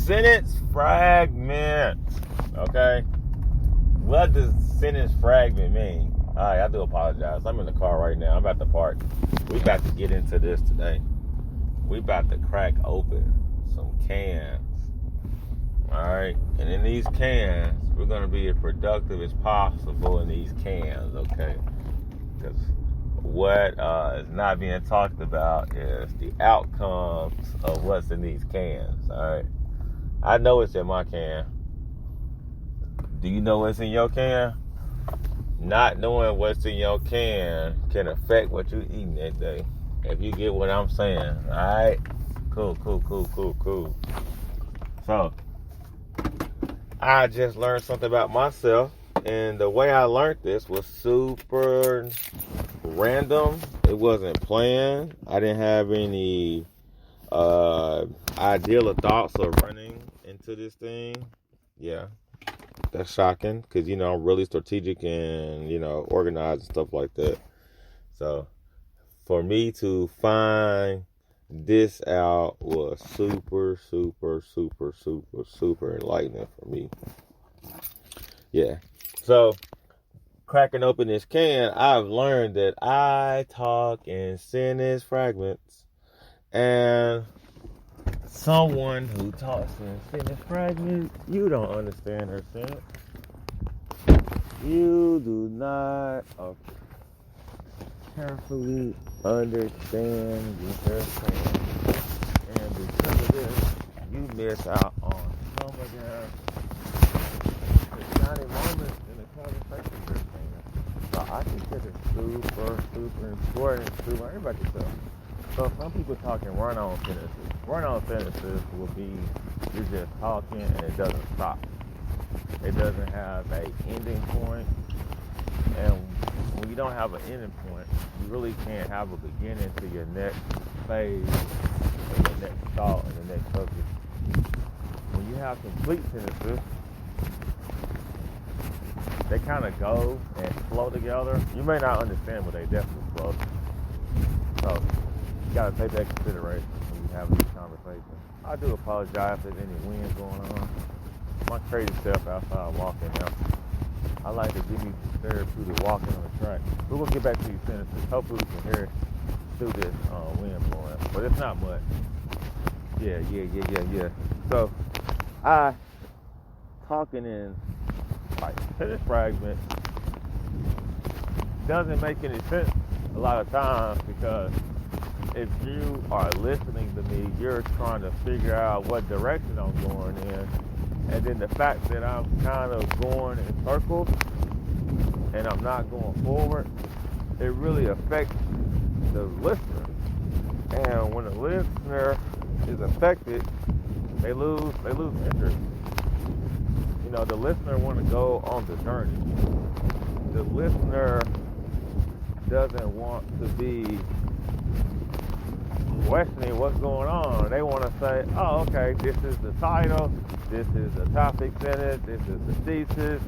Sentence fragment. Okay? What does sentence fragment mean? Alright, I do apologize. I'm in the car right now. I'm about to park. We about to get into this today. We about to crack open some cans. Alright? And in these cans, we're going to be as productive as possible in these cans, okay? Because what is not being talked about is the outcomes of what's in these cans, alright? I know it's in my can. Do you know what's in your can? Not knowing what's in your can can affect what you're eating that day. If you get what I'm saying, alright? Cool. So, I just learned something about myself, and the way I learned this was super random. It wasn't planned. I didn't have any ideal or thoughts of running into this thing. Yeah, that's shocking because, I'm really strategic and, organized and stuff like that. So, for me to find this out was super enlightening for me. Yeah. So, cracking open this can, I've learned that I talk in sentence fragments. And someone who talks in sentence fragments, you don't understand her sentence. You do not carefully understand what they're saying. And because of this, you miss out on some of their exciting moments in the conversation they're saying. So I think that is super important to learn about yourself. So some people talking run-on sentences. Run-on sentences will be you're just talking and it doesn't stop. It doesn't have an ending point. And when you don't have an ending point, you really can't have a beginning to your next phase, or your next thought, and the next subject. When you have complete sentences, they kind of go and flow together. You may not understand, but they definitely flow. So you got to take that into consideration when you have these conversations. I do apologize if there's any wind going on. My crazy self outside walking now. I like to give you some therapeutic walking on the track. We're going to get back to these sentences. Hopefully we can hear it through this wind blowing. But it's not much. Yeah. So, talking in like sentence fragments doesn't make any sense a lot of times because if you are listening to me, you're trying to figure out what direction I'm going in. And then the fact that I'm kind of going in circles and I'm not going forward, it really affects the listener. And when the listener is affected, they lose interest. The listener want to go on the journey. The listener doesn't want to be questioning what's going on. They want to say, oh, okay, this is the title, this is the topic sentence, this is the thesis,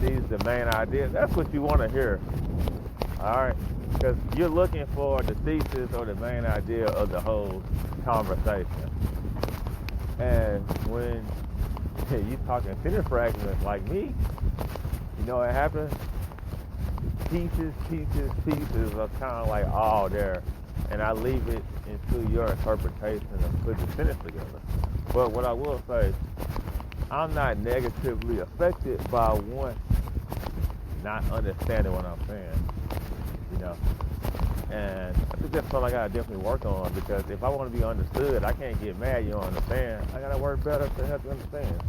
these are the main ideas. That's what you want to hear. Alright? Because you're looking for the thesis or the main idea of the whole conversation. And when you talking sentence fragments like me, you know what happens? Pieces are kind of like all there. And I leave it into your interpretation and put the sentence together. But what I will say, I'm not negatively affected by one not understanding what I'm saying. And I think that's something I gotta definitely work on because if I want to be understood, I can't get mad you don't understand. I gotta work better to help you understand.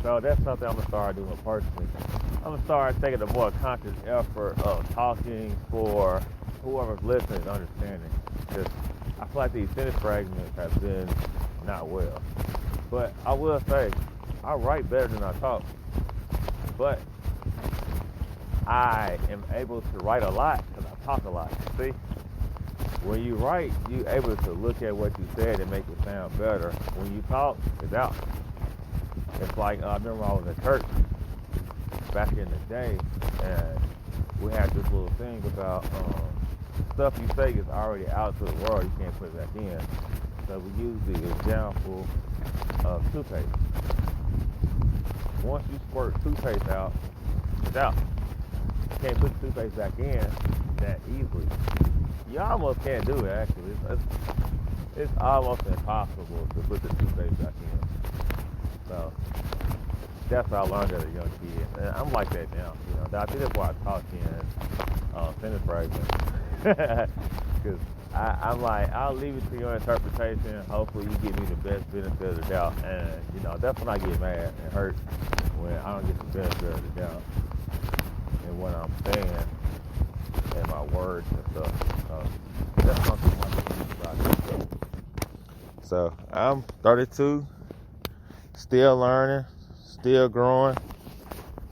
So that's something I'm gonna start doing personally. I'm gonna start taking a more conscious effort of talking for whoever's listening is understanding. Because I feel like these sentence fragments have been not well. But I will say, I write better than I talk. But I am able to write a lot because I talk a lot. See? When you write, you're able to look at what you said and make it sound better. When you talk, it's out. It's like, I remember I was at church back in the day, and we had this little thing about stuff you say is already out to the world. You can't put it back in. So we use the example of toothpaste. Once you squirt toothpaste out, it's out. You can't put the toothpaste back in that easily. You almost can't do it, actually. It's almost impossible to put the toothpaste back in. So that's what I learned as a young kid. And I'm like that now. I think that's why I taught in Center Fragment. Because I'm like, I'll leave it to your interpretation. Hopefully you give me the best benefit of the doubt. And, that's when I get mad and hurt, when I don't get the benefit of the doubt and what I'm saying and my words and stuff. So that's something I think about myself. So I'm 32, still learning, still growing.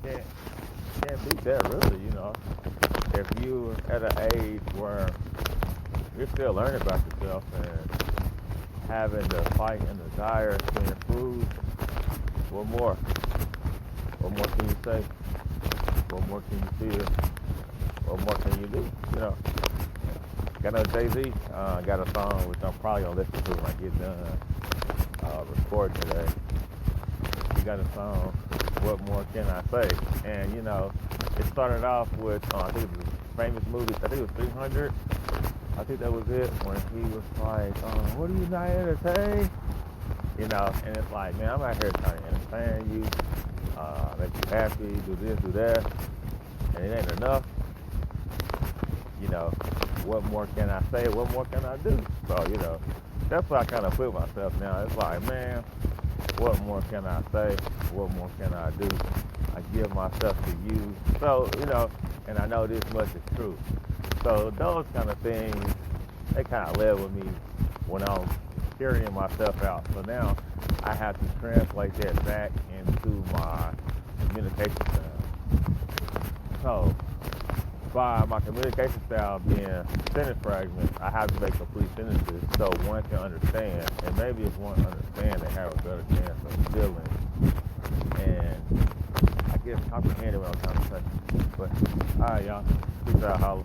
Can't beat that, really, If you're at an age where you're still learning about yourself and having the fight and desire to improve, what more? What more can you say? What more can you feel? What more can you do? Got no Jay-Z. Got a song which I'm probably gonna listen to when I get done recording today. He got a song, What More Can I Say? And it started off with I think it was a famous movie. I think it was 300. I think that was it, when he was like, what are you not entertained? And it's like, man, I'm out here trying to entertain you, make you happy, do this, do that, and it ain't enough. What more can I say? What more can I do? So, that's what I kind of put myself now. It's like, man, what more can I say? What more can I do? I give myself to you. So, and I know this much is true. So those kind of things, they kind of live with me when I'm carrying myself out. So now I have to translate that back into my communication style. So by my communication style being sentence fragments, I have to make complete sentences so one can understand. And maybe if one understands, they have a better chance of feeling and I guess comprehending what I'm trying to say. But all right, y'all. Peace out, holla.